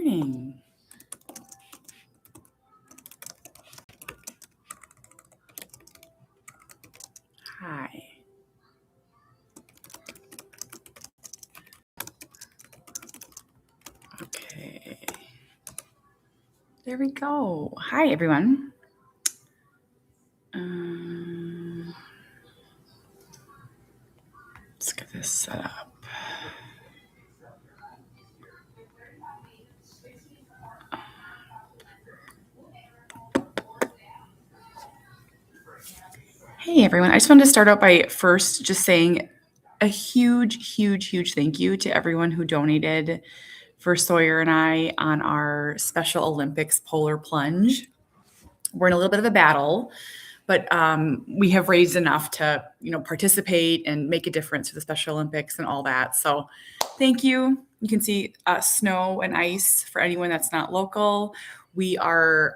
morning. Hi. Okay. There we go. Hi, everyone. Let's get this set up. Hey, everyone. I just wanted to start out by first just saying a huge, huge, huge thank you to everyone who donated for Sawyer and I on our Special Olympics polar plunge. We're in a little bit of a battle, but we have raised enough to, participate and make a difference for the Special Olympics and all that. So thank you. You can see snow and ice for anyone that's not local. We are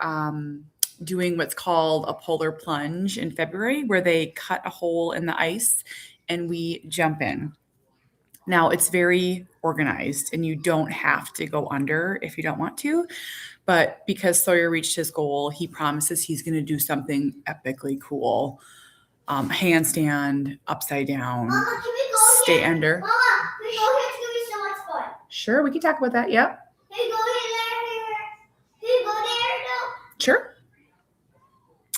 doing what's called a polar plunge in February, where they cut a hole in the ice and we jump in. Now, it's very organized and you don't have to go under if you don't want to. But because Sawyer reached his goal, he promises he's going to do something epically cool. Handstand, upside down, Mama, can we go stay here? under. Mama, can we go here? It's going to be so much fun. Sure, we can talk about that. Yep. Can we go here? Can we go there? No. Sure.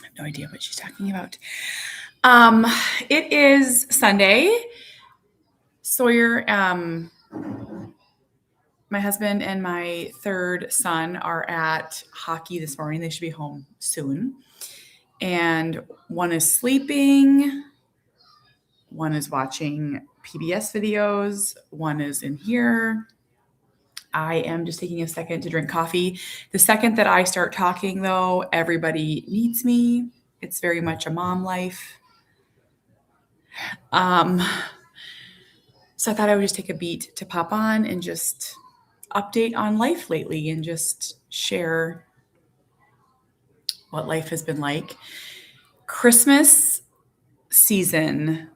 I have no idea what she's talking about. It is Sunday. Sawyer, my husband and my third son are at hockey this morning. They should be home soon. And one is sleeping. One is watching PBS videos. One is in here. I am just taking a second to drink coffee. The second that I start talking, though, everybody needs me. It's very much a mom life. So I thought I would just take a beat to pop on and just update on life lately and just share what life has been like. Christmas season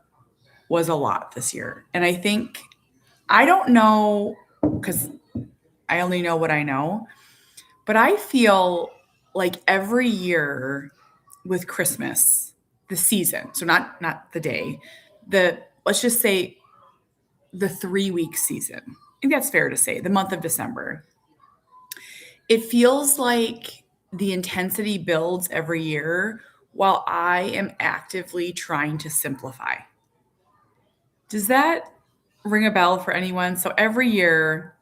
was a lot this year. And I don't know, because I only know what I know, but I feel like every year with Christmas, the season, so not the day, let's just say the 3-week season. I think that's fair to say, the month of December. It feels like the intensity builds every year while I am actively trying to simplify. Does that ring a bell for anyone? So every year,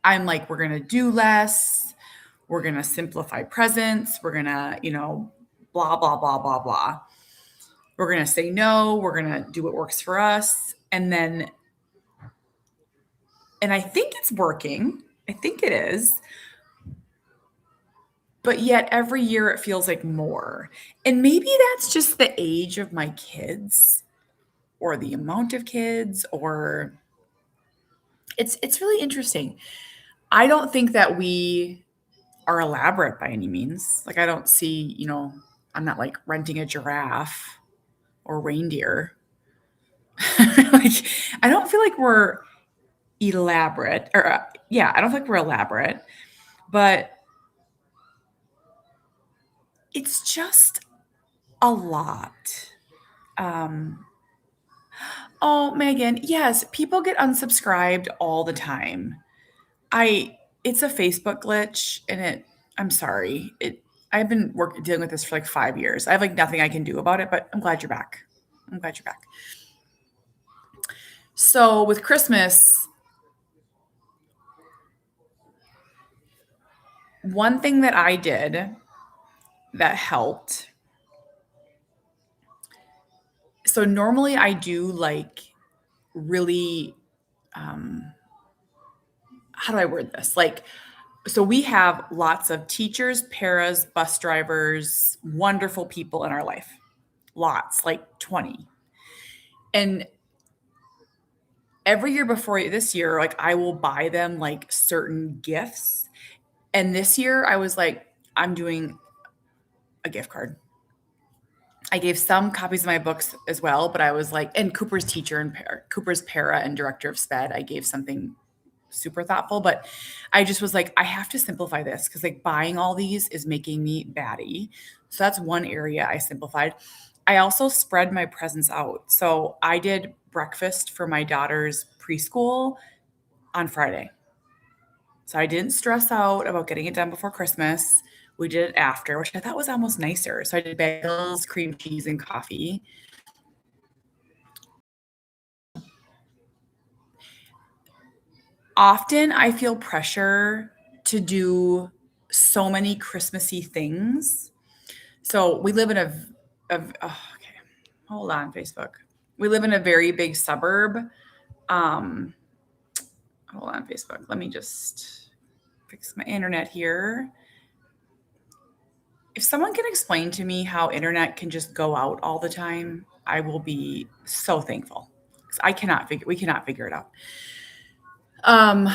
I'm like, we're going to do less. We're going to simplify presents. We're going to, blah, blah, blah, blah, blah. We're going to say no. We're going to do what works for us. And I think it's working. I think it is. But yet every year it feels like more. And maybe that's just the age of my kids or the amount of kids, or it's really interesting. I don't think that we are elaborate by any means. Like I don't see, I'm not like renting a giraffe or reindeer. Like I don't feel like we're elaborate or I don't think we're elaborate, but it's just a lot. Oh, Megan, yes, people get unsubscribed all the time. It's a Facebook glitch and I'm sorry. I've been dealing with this for like 5 years. I have like nothing I can do about it, but I'm glad you're back. So with Christmas, one thing that I did that helped. So normally I do like really, how do I word this? So we have lots of teachers, paras, bus drivers, wonderful people in our life. Lots, like 20. And every year before this year, like I will buy them like certain gifts. And this year I was like, I'm doing a gift card. I gave some copies of my books as well, but I was like, and Cooper's teacher and Cooper's para and director of SPED, I gave something super thoughtful, but I just was like, I have to simplify this because like buying all these is making me batty. So that's one area I simplified. I also spread my presents out. So I did breakfast for my daughter's preschool on Friday. So I didn't stress out about getting it done before Christmas. We did it after, which I thought was almost nicer. So I did bagels, cream cheese, and coffee. Often I feel pressure to do so many Christmassy things. So we live in okay, hold on, Facebook. We live in a very big suburb. Um, hold on, Facebook. Let me just fix my internet here. If someone can explain to me how internet can just go out all the time, I will be so thankful. 'Cause we cannot figure it out. Um,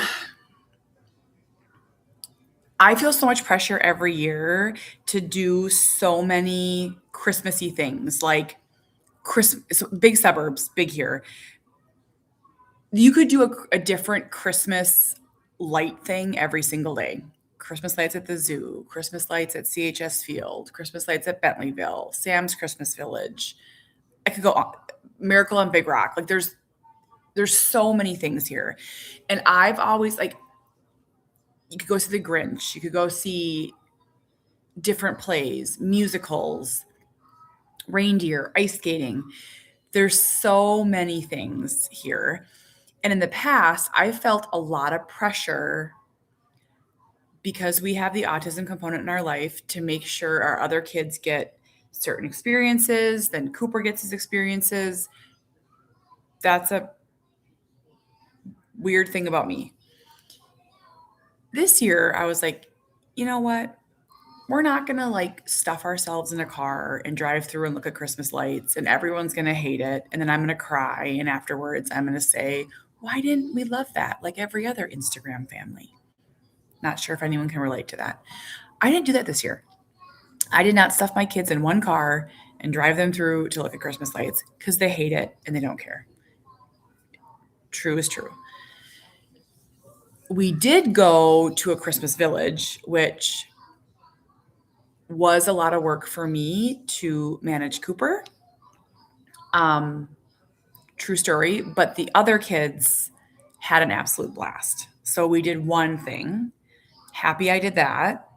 I feel so much pressure every year to do so many Christmassy things, like Christmas, big suburbs, big here. You could do a different Christmas light thing every single day. Christmas lights at the zoo, Christmas lights at CHS Field, Christmas lights at Bentleyville, Sam's Christmas Village. I could go on. Miracle on Big Rock. Like there's so many things here. And I've always like you could go see the Grinch, you could go see different plays, musicals, reindeer, ice skating. There's so many things here. And in the past, I felt a lot of pressure because we have the autism component in our life to make sure our other kids get certain experiences, then Cooper gets his experiences. That's a weird thing about me. This year, I was like, you know what? We're not going to like stuff ourselves in a car and drive through and look at Christmas lights and everyone's going to hate it. And then I'm going to cry. And afterwards, I'm going to say, why didn't we love that like every other Instagram family? Not sure if anyone can relate to that. I didn't do that this year. I did not stuff my kids in one car and drive them through to look at Christmas lights because they hate it and they don't care. True is true. We did go to a Christmas village, which was a lot of work for me to manage Cooper. Um, True story. But the other kids had an absolute blast. So we did one thing. Happy I did that.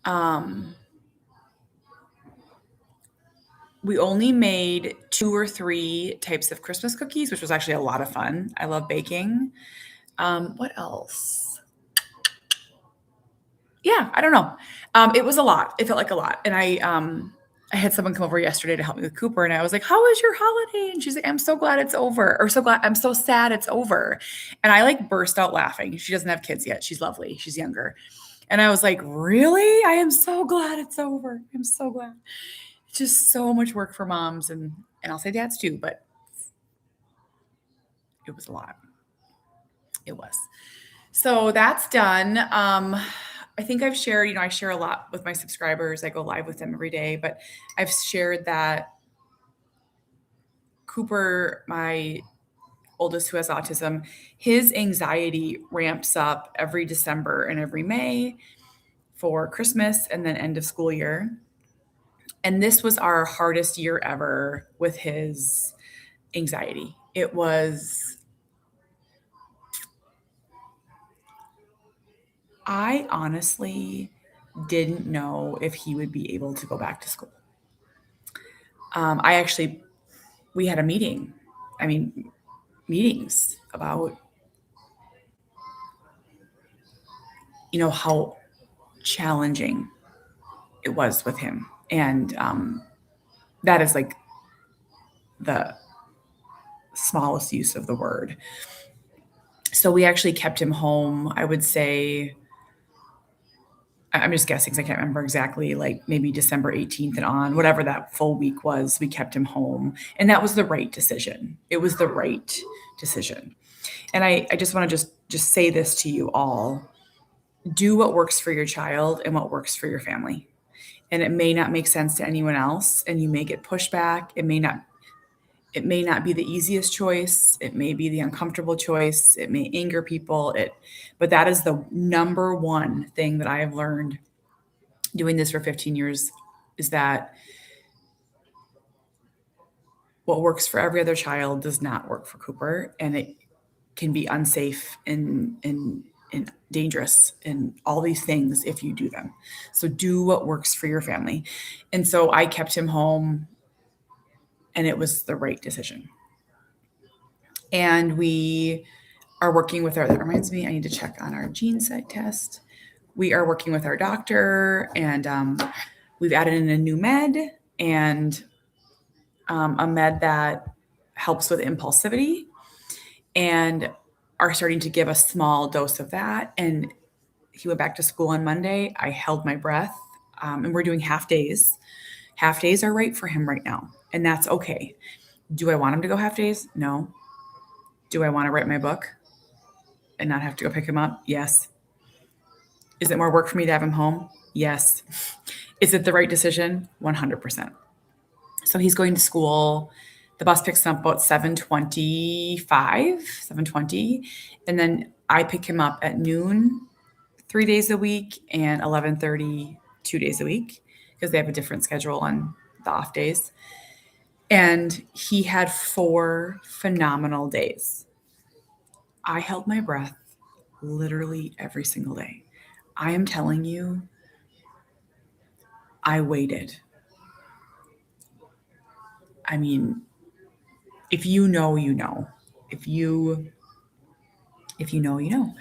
Um, we only made 2 or 3 types of Christmas cookies, which was actually a lot of fun. I love baking. What else? Yeah, I don't know. It was a lot. It felt like a lot. And I had someone come over yesterday to help me with Cooper, and I was like, "How was your holiday?" And she's like, "I'm so glad it's over," or "So glad I'm so sad it's over." And I like burst out laughing. She doesn't have kids yet. She's lovely. She's younger. And I was like, "Really? I am so glad it's over. I'm so glad." It's just so much work for moms and I'll say dads too, but it was a lot. It was. So that's done. I think I've shared, I share a lot with my subscribers. I go live with them every day, but I've shared that Cooper, my oldest who has autism, his anxiety ramps up every December and every May for Christmas and then end of school year. And this was our hardest year ever with his anxiety. It was, I honestly didn't know if he would be able to go back to school. We had a meeting. I mean, meetings about, how challenging it was with him. And that is like the smallest use of the word. So we actually kept him home, I would say, I'm just guessing because I can't remember exactly, like maybe December 18th and on, whatever that full week was, we kept him home. And that was the right decision. It was the right decision. And I just want to just say this to you all. Do what works for your child and what works for your family. And it may not make sense to anyone else, and you may get pushback. It may not, It may not be the easiest choice. It may be the uncomfortable choice. It may anger people. But that is the number one thing that I have learned doing this for 15 years is that what works for every other child does not work for Cooper, and it can be unsafe and dangerous and all these things if you do them. So do what works for your family. And so I kept him home, and it was the right decision. And we are working with our, that reminds me, I need to check on our gene set test. We are working with our doctor, and we've added in a new med and a med that helps with impulsivity, and are starting to give a small dose of that. And he went back to school on Monday. I held my breath, and we're doing half days. Half days are right for him right now, and that's okay. Do I want him to go half days? No. Do I want to write my book and not have to go pick him up? Yes. Is it more work for me to have him home? Yes. Is it the right decision? 100%. So he's going to school. The bus picks him up about 7:25, 7:20, and then I pick him up at noon 3 days a week and 11:30 2 days a week because they have a different schedule on the off days. And he had 4 phenomenal days. I held my breath literally every single day. I am telling you, I waited. I mean, if you know, you know. If you know, you know.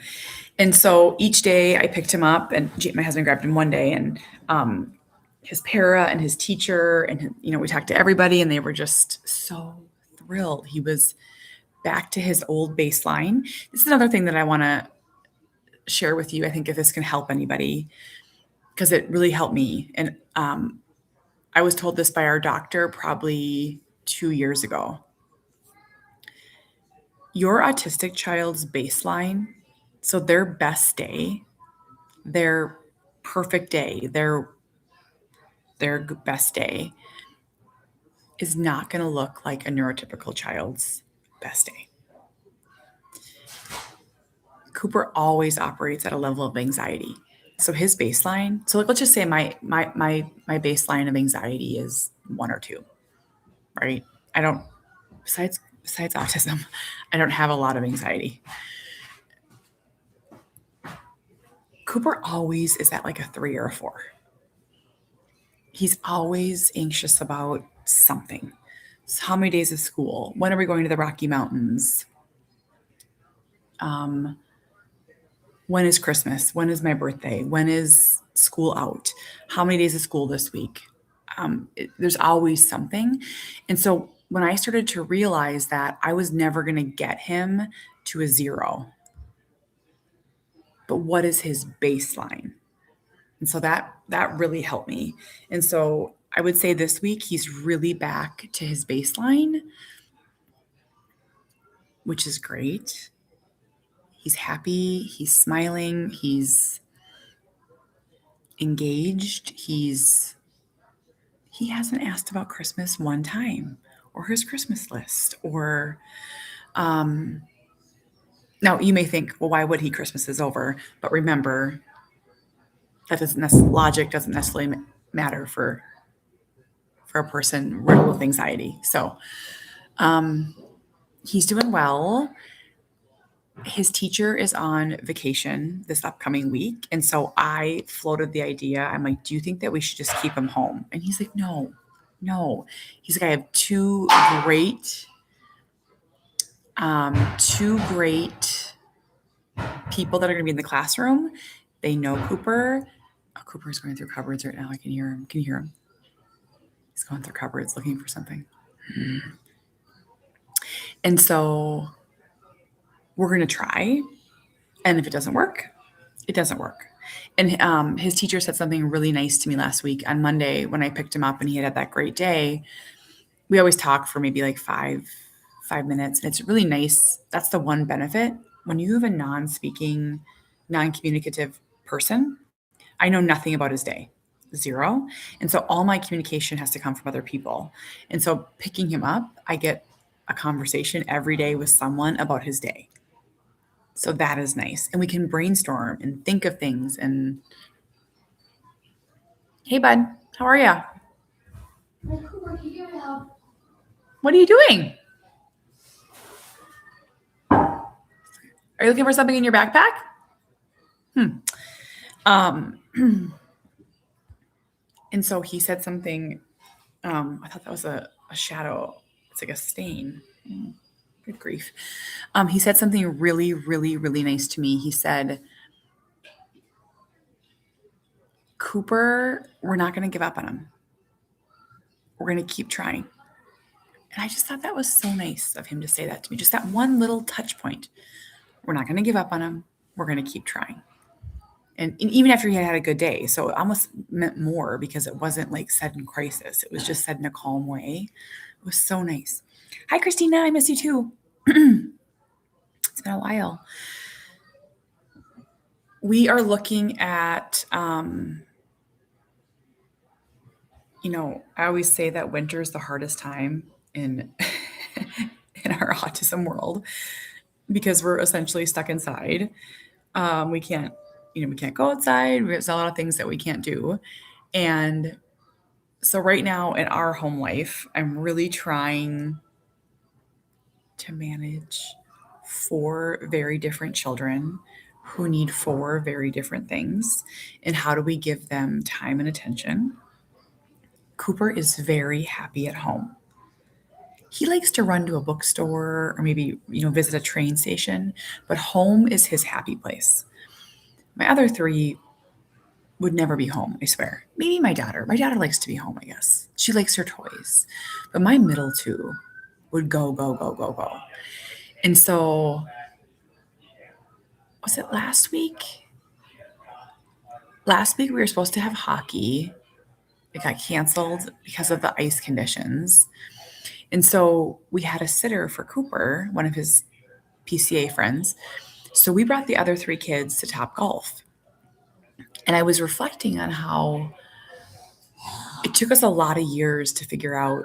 And so each day I picked him up, and my husband grabbed him one day, and his para and his teacher, and we talked to everybody, and they were just so thrilled. He was back to his old baseline. This is another thing that I want to share with you. I think if this can help anybody, because it really helped me. And I was told this by our doctor probably 2 years ago. Your autistic child's baseline, so their best day, their perfect day, their best day is not going to look like a neurotypical child's best day. Cooper always operates at a level of anxiety. So his baseline, so let's just say my baseline of anxiety is 1 or 2, right? I don't, besides autism, I don't have a lot of anxiety. Cooper always is at like a 3 or a 4. He's always anxious about something. So how many days of school? When are we going to the Rocky Mountains? When is Christmas? When is my birthday? When is school out? How many days of school this week? There's always something. And so when I started to realize that I was never going to get him to a 0, but what is his baseline? And so that really helped me. And so I would say this week he's really back to his baseline, which is great. He's happy, he's smiling, he's engaged, he hasn't asked about Christmas one time or his Christmas list or now you may think, well, why would he? Christmas is over. But remember, logic doesn't necessarily matter for a person riddled with anxiety. So he's doing well. His teacher is on vacation this upcoming week. And so I floated the idea. I'm like, do you think that we should just keep him home? And he's like, no. He's like, I have two great people that are going to be in the classroom. They know Cooper. Oh, Cooper's going through cupboards right now. I can hear him. Can you hear him? He's going through cupboards looking for something. And so we're going to try. And if it doesn't work, it doesn't work. And his teacher said something really nice to me last week on Monday when I picked him up and he had that great day. We always talk for maybe like five minutes. And it's really nice. That's the one benefit. When you have a non-speaking, non-communicative person, I know nothing about his day, 0. And so all my communication has to come from other people. And so picking him up, I get a conversation every day with someone about his day. So that is nice. And we can brainstorm and think of things. And hey, bud, how are you? What are you doing? Are you looking for something in your backpack? Um, and so he said something. I thought that was a shadow. It's like a stain. Good grief. He said something really, really, really nice to me. He said, Cooper, we're not going to give up on him. We're going to keep trying. And I just thought that was so nice of him to say that to me. Just that one little touch point. We're not going to give up on him. We're going to keep trying. And even after he had a good day. So it almost meant more because it wasn't like said in crisis. It was just said in a calm way. It was so nice. Hi, Christina. I miss you too. It's been a while. We are looking at, I always say that winter is the hardest time in in our autism world because we're essentially stuck inside. We can't go outside. There's a lot of things that we can't do. And so right now in our home life, I'm really trying to manage 4 very different children who need 4 very different things. And how do we give them time and attention? Cooper is very happy at home. He likes to run to a bookstore or maybe, visit a train station, but home is his happy place. My other 3 would never be home, I swear. Maybe my daughter. My daughter likes to be home, I guess. She likes her toys. But my middle 2 would go, go, go, go, go. And so, was it last week? Last week we were supposed to have hockey. It got canceled because of the ice conditions. And so we had a sitter for Cooper, one of his PCA friends. So we brought the other 3 kids to Top Golf. And I was reflecting on how it took us a lot of years to figure out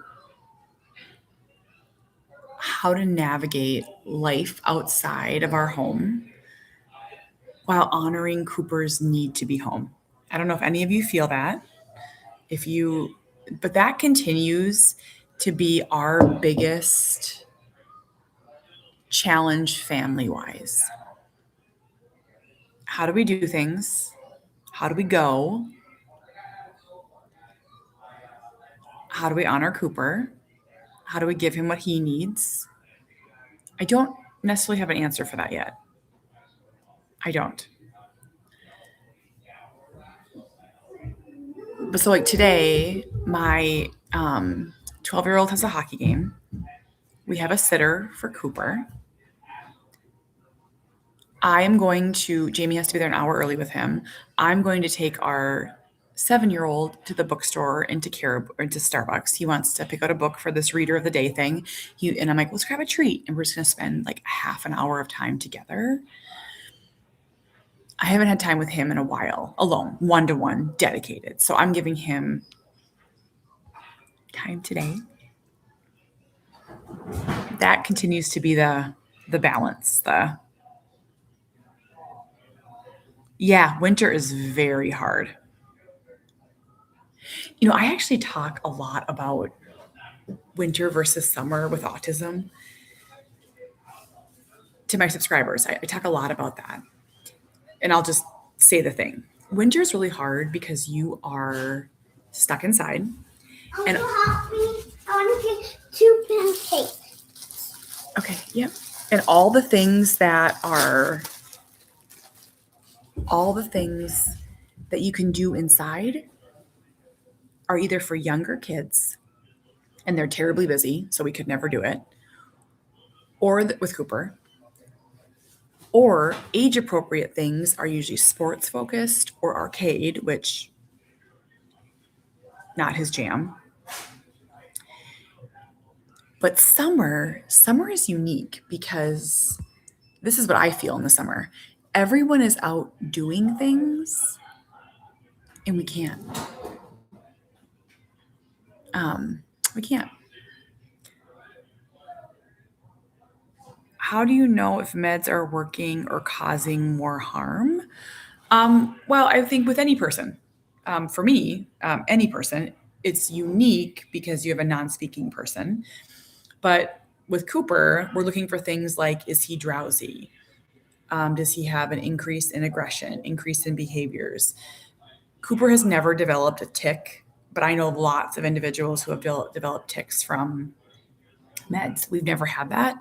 how to navigate life outside of our home while honoring Cooper's need to be home. I don't know if any of you feel that. But that continues to be our biggest challenge family wise. How do we do things? How do we go? How do we honor Cooper? How do we give him what he needs? I don't necessarily have an answer for that yet. I don't. But so like today, my 12-year-old has a hockey game. We have a sitter for Cooper. Jamie has to be there an hour early with him. I'm going to take our 7-year-old to the bookstore and to Starbucks. He wants to pick out a book for this reader of the day thing. And I'm like, let's grab a treat. And we're just going to spend like half an hour of time together. I haven't had time with him in a while, alone, 1-to-1, dedicated. So I'm giving him time today. That continues to be the balance. Winter is very hard. I actually talk a lot about winter versus summer with autism to my subscribers. I talk a lot about that. And I'll just say the thing. Winter is really hard because you are stuck inside. And help me. I want to get 2 pancakes. Okay, yep. And all the things that you can do inside are either for younger kids and they're terribly busy, so we could never do it, or with Cooper, or age appropriate things are usually sports focused or arcade, which not his jam. But summer is unique because this is what I feel in the summer. Everyone is out doing things and we can't. We can't. how do you know if meds are working or causing more harm? Well, I think with any person, for me, any person, it's unique because you have a non speaking person. But with Cooper, we're looking for things like, is he drowsy? Does he have an increase in aggression, increase in behaviors? Cooper has never developed a tic, but I know lots of individuals who have developed tics from meds. We've never had that.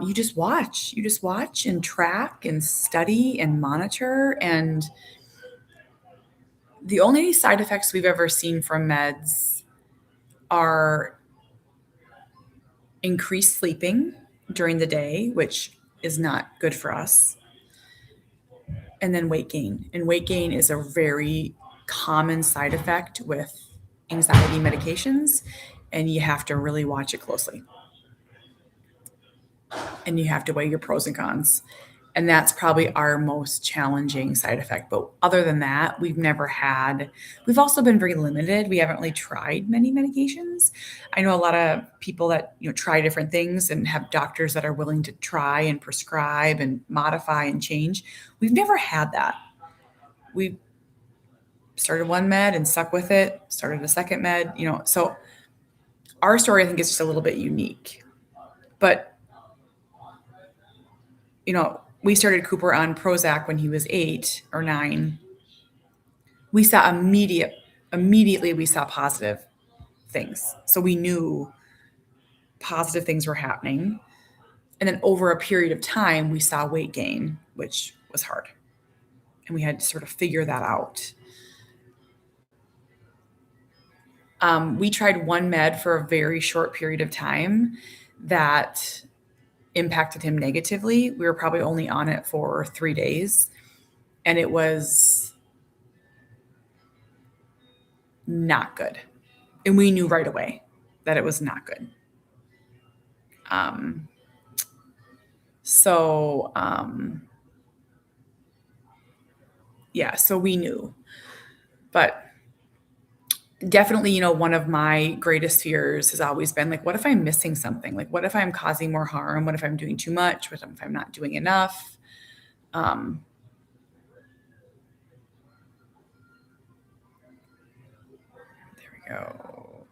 You just watch. You just watch and track and study and monitor. And the only side effects we've ever seen from meds are increased sleeping during the day, which is not good for us, and then weight gain. And weight gain is a very common side effect with anxiety medications, and you have to really watch it closely. And you have to weigh your pros and cons. And that's probably our most challenging side effect. But other than that, we've also been very limited. We haven't really tried many medications. I know a lot of people that, try different things and have doctors that are willing to try and prescribe and modify and change. We've never had that. We started one med and stuck with it, started a second med, so our story, I think, is just a little bit unique. But we started Cooper on Prozac when he was 8 or 9. We saw immediately we saw positive things. So we knew positive things were happening. And then over a period of time, we saw weight gain, which was hard. And we had to sort of figure that out. We tried one med for a very short period of time that impacted him negatively. We were probably only on it for 3 days. And it was not good. And we knew right away that it was not good. So we knew. But definitely, one of my greatest fears has always been like, what if I'm missing something? Like, what if I'm causing more harm? What if I'm doing too much? What if I'm not doing enough? There we go.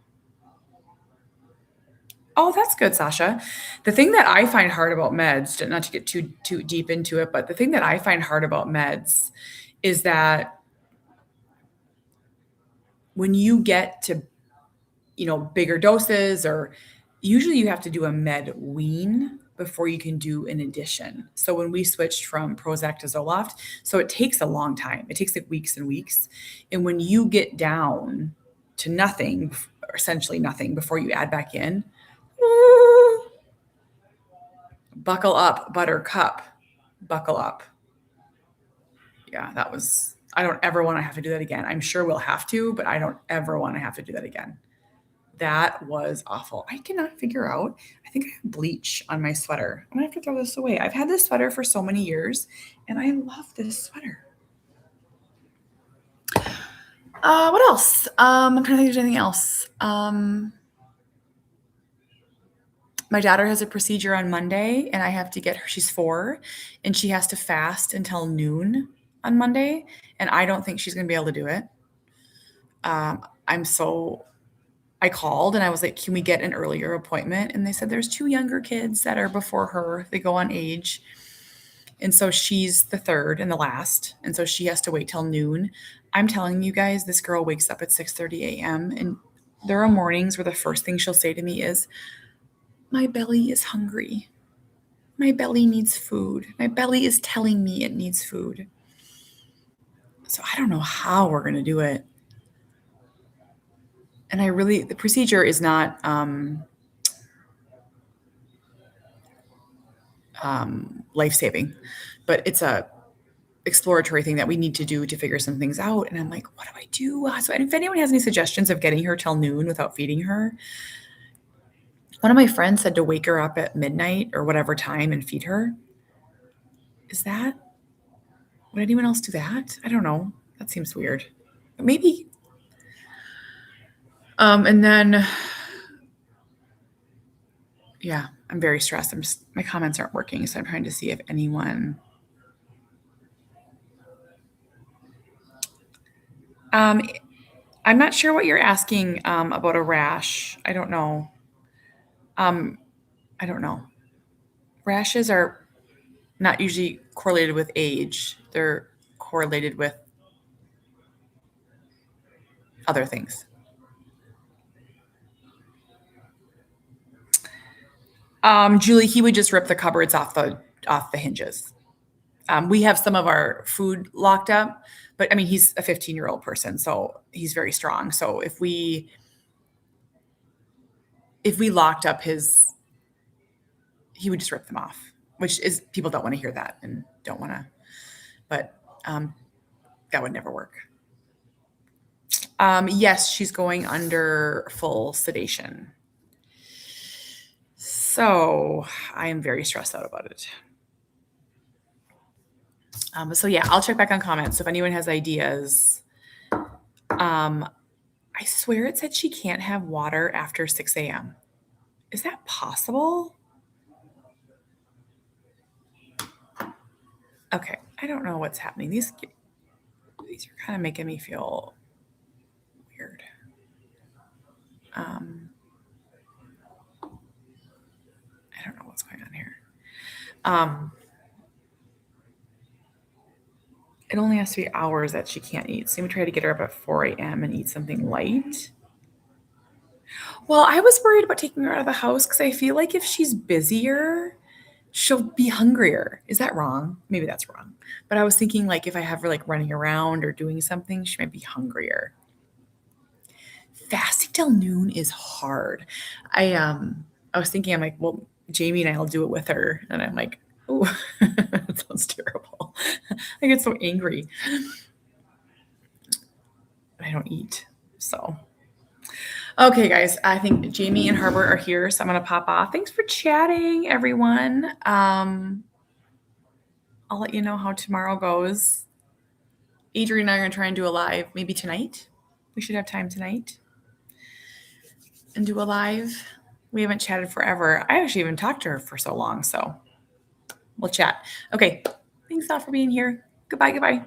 Oh, that's good, Sasha. The thing that I find hard about meds, not to get too deep into it, but the thing that I find hard about meds is that when you get to, bigger doses, or usually you have to do a med wean before you can do an addition. So when we switched from Prozac to Zoloft, so it takes a long time. It takes like weeks and weeks. And when you get down to nothing, or essentially nothing, before you add back in, buckle up, buttercup, buckle up. Yeah, I don't ever want to have to do that again. I'm sure we'll have to, but I don't ever want to have to do that again. That was awful. I cannot figure out. I think I have bleach on my sweater. I'm gonna have to throw this away. I've had this sweater for so many years, and I love this sweater. What else? I'm trying to think if there's anything else. My daughter has a procedure on Monday, and I have to get her. She's 4, and she has to fast until noon on Monday, and I don't think she's gonna be able to do it. I called and I was like, can we get an earlier appointment? And they said there's 2 younger kids that are before her. They go on age. And so she's the third and the last. And so she has to wait till noon. I'm telling you guys, this girl wakes up at 6:30 a.m. And there are mornings where the first thing she'll say to me is, my belly is hungry. My belly needs food. My belly is telling me it needs food. So I don't know how we're going to do it. And the procedure is not life-saving, but it's a exploratory thing that we need to do to figure some things out. And I'm like, what do I do? So if anyone has any suggestions of getting her till noon without feeding her, one of my friends said to wake her up at midnight or whatever time and feed her. Would anyone else do that? I don't know. That seems weird. But maybe. And then, Yeah, I'm very stressed. My comments aren't working, so I'm trying to see if anyone. I'm not sure what you're asking about a rash. I don't know. Um, I don't know. Rashes are not usually correlated with age. They're correlated with other things. Julie, he would just rip the cupboards off the hinges. We have some of our food locked up, but I mean, he's a 15-year-old person, so he's very strong. So if we locked up his, he would just rip them off, which is people don't want to hear that and don't want to, but um, that would never work. Yes, she's going under full sedation. So I am very stressed out about it. So yeah, I'll check back on comments. So if anyone has ideas, I swear it said she can't have water after 6 a.m. Is that possible? Okay, I don't know what's happening. These are kind of making me feel weird. I don't know what's going on here. It only has to be hours that she can't eat. So we try to get her up at 4 a.m. and eat something light. Well, I was worried about taking her out of the house because I feel like if she's busier, she'll be hungrier. Is that wrong? Maybe that's wrong. But I was thinking like if I have her like running around or doing something, she might be hungrier. Fasting till noon is hard. I was thinking, I'm like, well, Jamie and I'll do it with her. And I'm like, oh, that sounds terrible. I get so angry. I don't eat. So okay, guys, I think Jamie and Harbor are here, so I'm gonna pop off. Thanks for chatting, everyone. I'll let you know how tomorrow goes. Adrian and I are gonna try and do a live maybe tonight. We should have time tonight and do a live. We haven't chatted forever. I actually haven't talked to her for so long, so we'll chat. Okay, thanks all for being here. Goodbye, goodbye.